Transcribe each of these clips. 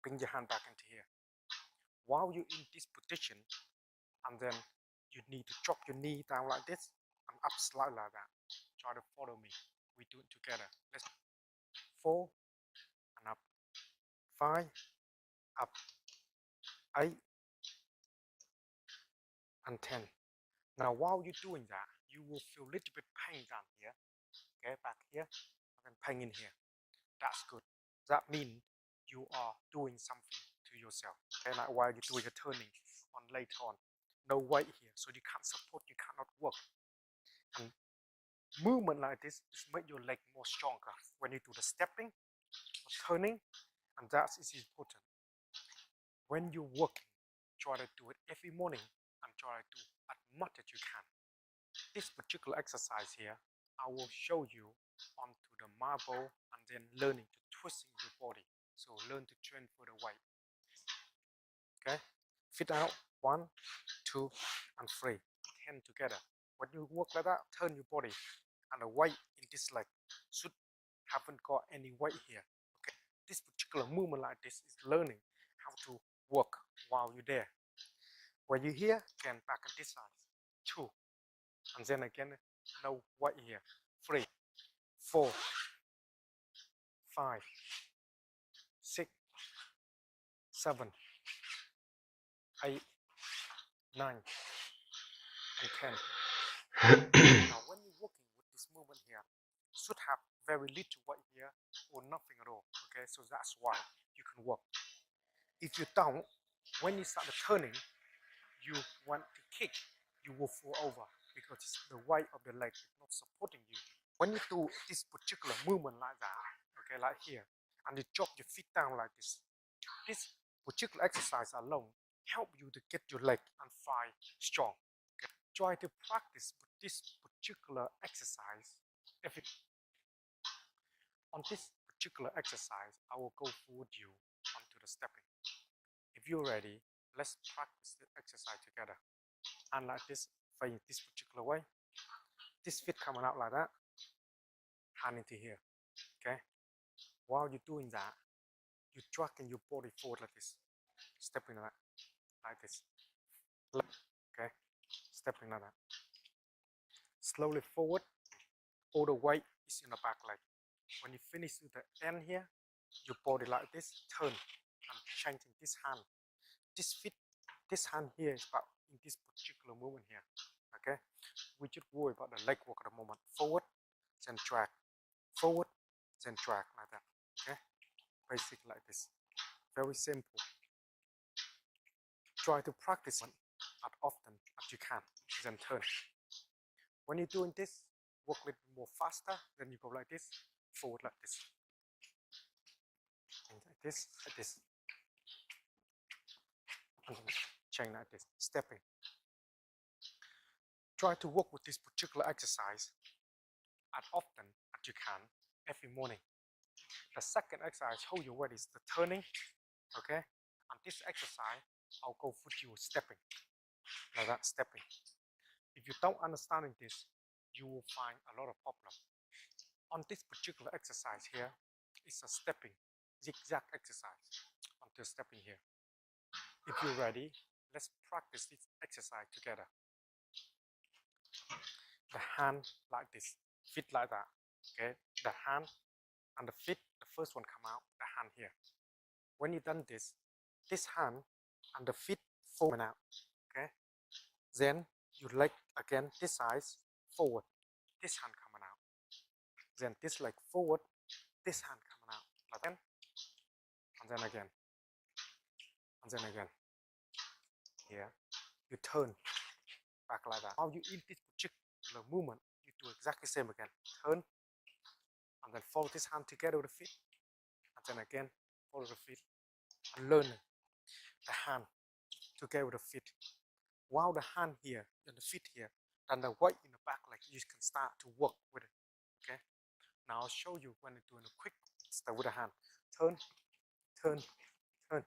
Bring your hand back into here. While you're in this position, and then you need to drop your knee down like this and up slightly like that. Try to follow me. We do it together. Let's 4 and up, 5, up, 8 and 10. Now while you're doing that, you will feel a little bit pain down here, okay, back here, and then pain in here. That's good. That means you are doing something to yourself. Okay, like while you're doing a turning on later on. No weight here, so you can't support, you cannot work. And movement like this is make your leg more stronger when you do the stepping or turning, and that is important. When you're working, try to do it every morning and try to do as much as you can. This particular exercise here, I will show you onto the marble and then learning to twisting your body. So learn to train for the weight. Okay, fit out 1, 2, and 3, 10 together. When you work like that, turn your body, and the weight in this leg should haven't got any weight here. Okay, this particular movement like this is learning how to work while you're there. When you're here, again back on this side, 2, and then again no weight here, 3, 4, 5, 6, 7, 8, 9, and 10. Now when you're working with this movement here, you should have very little weight here or nothing at all. Okay, so that's why you can work. If you don't, when you start the turning, you want to kick, you will fall over because the weight of the leg is not supporting you. When you do this particular movement like that, okay, like here, and you drop your feet down like this particular exercise alone help you to get your leg and thigh strong. Okay? Try to practice with this particular exercise. On this particular exercise, I will go forward you onto the stepping. If you're ready, let's practice the exercise together. And like this, face this particular way. This feet coming out like that. Hand into here. Okay? While you're doing that, you're dragging your body forward like this. Stepping like this. Okay? Stepping like that. Slowly forward. All the weight is in the back leg. When you finish to the end here, your body like this, turn and changing this hand. This feet, this hand here is about in this particular movement here. Okay? We just worry about the leg work at the moment. Forward, then drag. Forward, then drag like that. Okay? Basic like this. Very simple. Try to practice it as often as you can, then turn. When you're doing this, work a little more faster, then you go like this, forward like this. And like this, like this. And then chain like this, stepping. Try to work with this particular exercise as often as you can every morning. The second exercise, hold your weight, is the turning. Okay? And this exercise, I'll go with you stepping. Like that, stepping. If you don't understand this, you will find a lot of problem. On this particular exercise here, it's a stepping, zigzag exercise until stepping here. If you're ready, let's practice this exercise together. The hand like this, feet like that. Okay, the hand and the feet, the first one come out, the hand here. When you've done this hand and the feet forward out. Okay, then you leg again this side forward, this hand coming out. Then this leg forward, this hand coming out. Like that, and then again, and then again. Here, you turn back like that. How you in this particular movement, you do exactly the same again. Turn, and then follow this hand together with the feet, and then again follow the feet, and learn the hand together with the feet. While the hand here and the feet here, and the weight in the back leg, you can start to work with it. Okay. Now I'll show you when you're doing a quick step with the hand. Turn, turn, turn,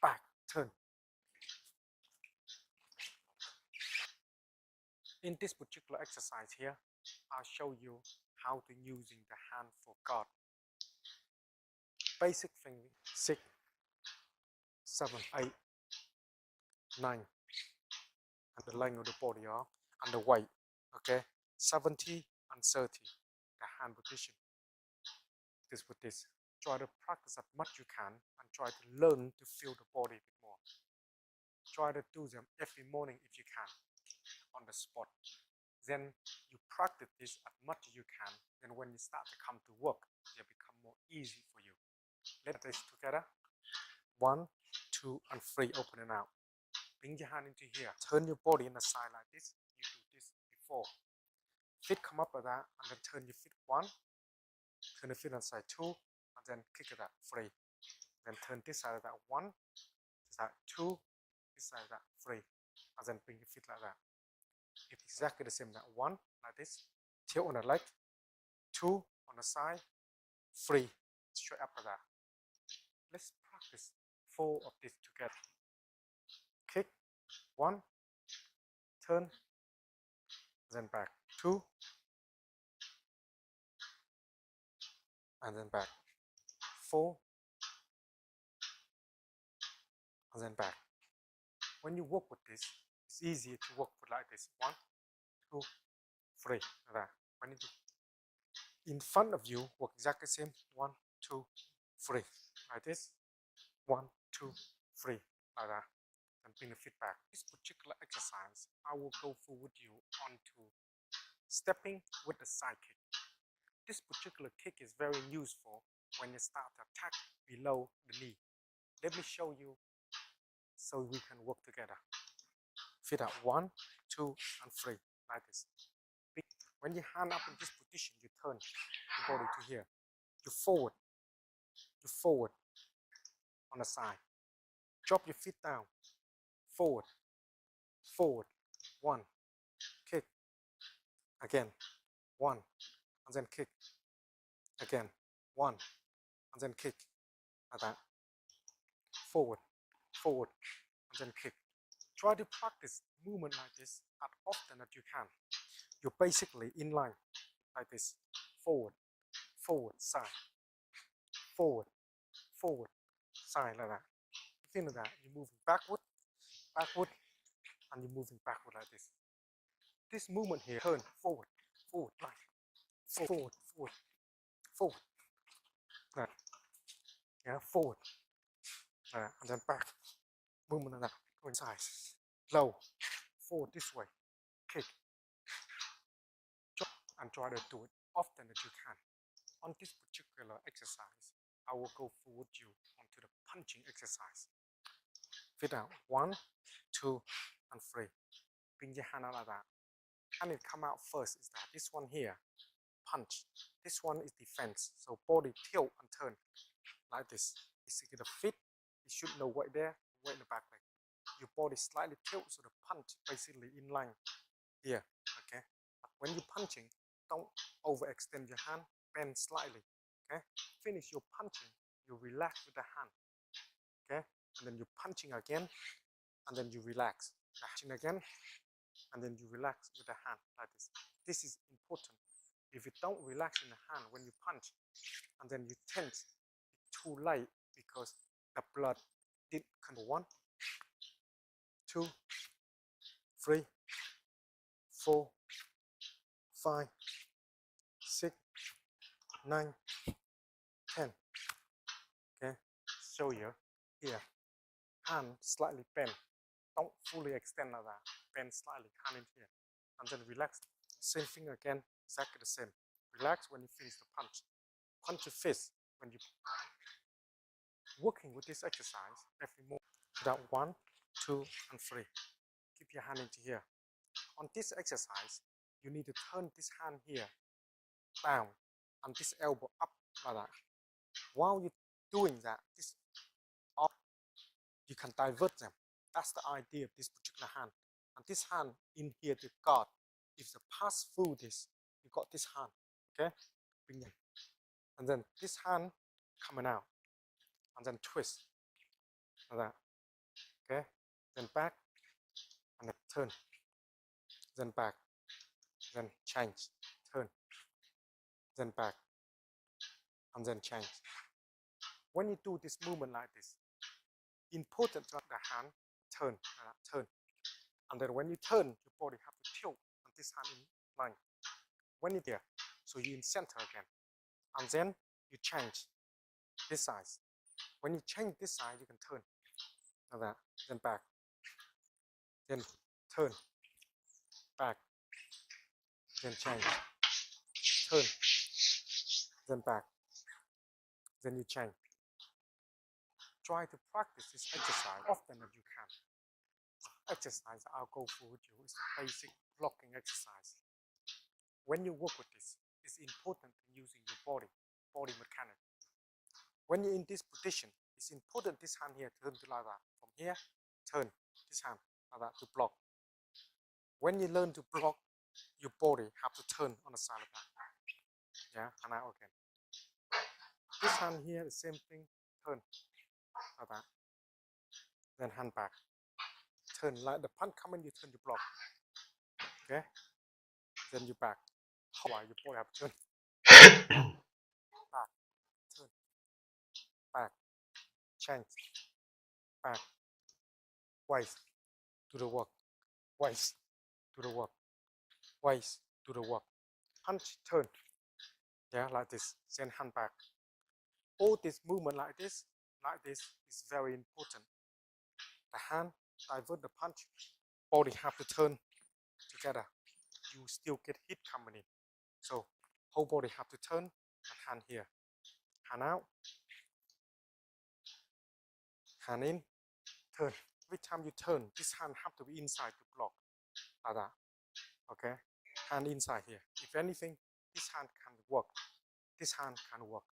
back, turn. In this particular exercise here, I'll show you how to using the hand for guard. basic thing, 6, 7, 8, 9, and the length of the body are, and the weight, okay, 70 and 30, the hand position, this with this. Try to practice as much you can and try to learn to feel the body a bit more. Try to do them every morning if you can, on the spot. Then you practice this as much as you can, then when you start to come to work, they become more easy for you. Let's this together. 1, 2, and 3, open it out. Bring your hand into here. Turn your body in the side like this. You do this before. Feet come up like that, and then turn your feet 1, turn the feet on side 2, and then kick it out 3. Then turn this side like that 1, this side 2, this side like that 3, and then bring your feet like that. It's exactly the same. That 1 like this, tilt on the leg, 2 on the side, 3 straight up like that. Let's practice 4 of this together. Kick 1, turn, then back 2, and then back 4, and then back. When you work with this, it's easier to work with like this. 1, 2, 3, like that. When you do in front of you, work exactly the same. 1, 2, 3, like this. 1, 2, 3, like that. And bring the feet back. This particular exercise, I will go through with you onto stepping with the side kick. This particular kick is very useful when you start to attack below the knee. Let me show you so we can work together. Feet out 1, 2, and 3, like this. When you hand up in this position, you turn your body to here. You forward on the side. Drop your feet down. Forward, 1, kick, again, 1, and then kick, again, 1, and then kick, like that. Forward, and then kick. Try to practice movement like this as often as you can. You're basically in line, like this. Forward, side, forward, side, like that. You feel that you're moving backward, and you're moving backward like this. This movement here, turn forward, like forward, like, yeah, forward, and then back, movement like that, going side, low, forward this way, kick, drop, and try to do it often as you can. On this particular exercise, I will go through with you onto the punching exercise. Feet out, 1, 2, and 3. Bring your hand out like that. And it come out first is that this one here, punch. This one is defense. So body tilt and turn like this. Basically the feet, you should know weight there, weight in the back leg. Your body slightly tilt, so the punch basically in line here. Okay. But when you're punching, don't overextend your hand. Bend slightly. Okay. Finish your punching. You relax with the hand. Okay. And then you're punching again, and then you relax. Punching again, and then you relax with the hand like this. This is important. If you don't relax in the hand when you punch, and then you tense, it's too late because the blood did come. 1, 2, 3, 4, 5, 6, 9, 10. Okay, show you here. Hand slightly bent. Don't fully extend like that. Bend slightly, hand in here, and then relax. Same thing again, exactly the same. Relax when you finish the punch. Punch your fist when you working with this exercise every morning. That 1, 2, and 3. Keep your hand into here. On this exercise, you need to turn this hand here down and this elbow up like that. While you're doing that, this up, you can divert them. That's the idea of this particular hand. And this hand in here to guard. If you pass through this, you got this hand. Okay? Bring them. And then this hand coming out. And then twist. Like that. Okay? Then back. And then turn. Then back. Then change. Turn. Then back. And then change. When you do this movement like this, important to the hand turn, turn. And then when you turn, your body have to tilt and this hand in line. When you're there, so you in center again. And then you change this side. When you change this side, you can turn like that, then back, then turn, back, then change, turn, then back, then you change. Try to practice this exercise often as you can. Exercise I'll go through with you is the basic blocking exercise. When you work with this, it's important in using your body mechanics. When you're in this position, it's important this hand here turn to like that. From here, turn this hand like that to block. When you learn to block, your body have to turn on the side of that. Yeah, and now again. This hand here, the same thing, turn like that. Then hand back. Turn like the punch coming, you turn to block. Okay? Then you back. Why your body have to turn? Back, turn, back, change, back, waist, do the work, waist, do the work, waist, do the work. Punch, turn. Yeah, like this. Then hand back. All this movement like this is very important. The hand divert the punch, body have to turn together. You still get hit coming in. So whole body have to turn and hand here. Hand out, hand in, turn. Every time you turn, this hand have to be inside to block. Like that. Okay? Hand inside here. If anything, this hand can work. This hand can work.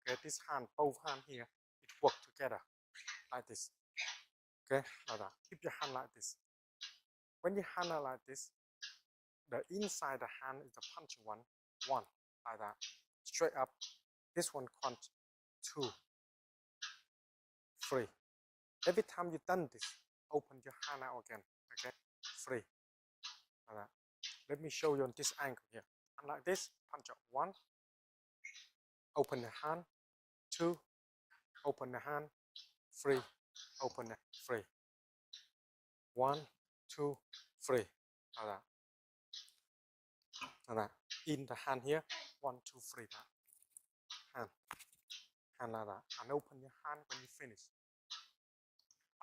Okay? This hand, both hand here, it work together. Like this. Okay? Like that. Keep your hand like this. When you hand out like this, the inside the hand is the punching one. One. Like that. Straight up. This one punch. 2, 3. Every time you done this, open your hand out again. Okay? 3. Like that. Let me show you on this angle here. And like this, punch up 1. Open the hand. 2. Open the hand. 3. Open the 3. 1, 2, 3. Like that. Like that. In the hand here. 1, 2, 3. That. Hand like that. And open your hand when you finish.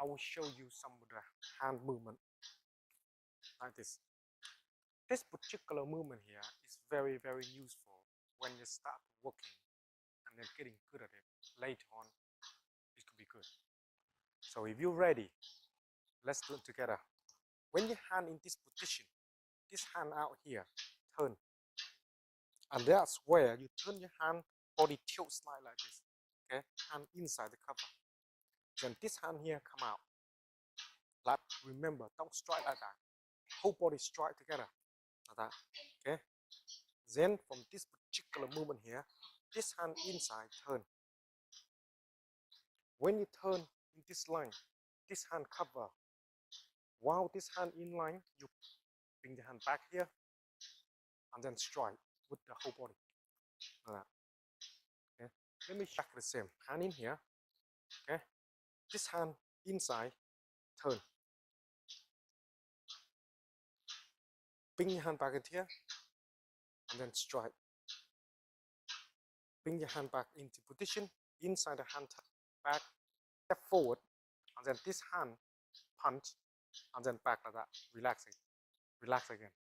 I will show you some of the hand movement. Like this. This particular movement here is very, very useful when you start working and then getting good at it. Later on, it could be good. So if you're ready, let's do it together. When your hand in this position, this hand out here, turn. And that's where you turn your hand, body tilt slide like this. Okay, hand inside the cover. Then this hand here come out. Like, remember, don't strike like that. Whole body strike together. Like that. Okay. Then from this particular movement here, this hand inside turn. When you turn in this line, this hand cover. While this hand in line, you bring the hand back here and then strike with the whole body. Like that. Okay. Let me check the same. Hand in here. Okay. This hand inside, turn. Bring your hand back in here and then strike. Bring your hand back into position, inside the hand, back, step forward, and then this hand punch, and then back like that, relaxing, relax again.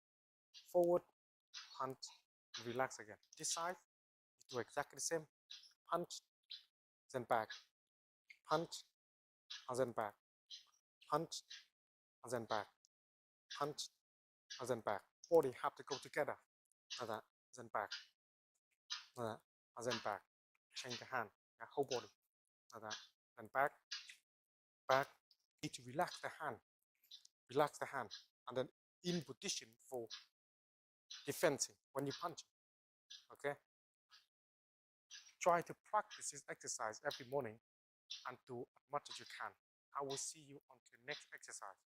Forward, punch, relax again. This side, you do exactly the same, punch, then back, punch, and then back, punch, and then back, punch, and then back. Body have to go together, like that, then back, like that. And then back, change the hand, whole body, like that, then back, back. Need to relax the hand, and then in position for defending when you punch. Okay. Try to practice this exercise every morning and do as much as you can. I will see you on the next exercise.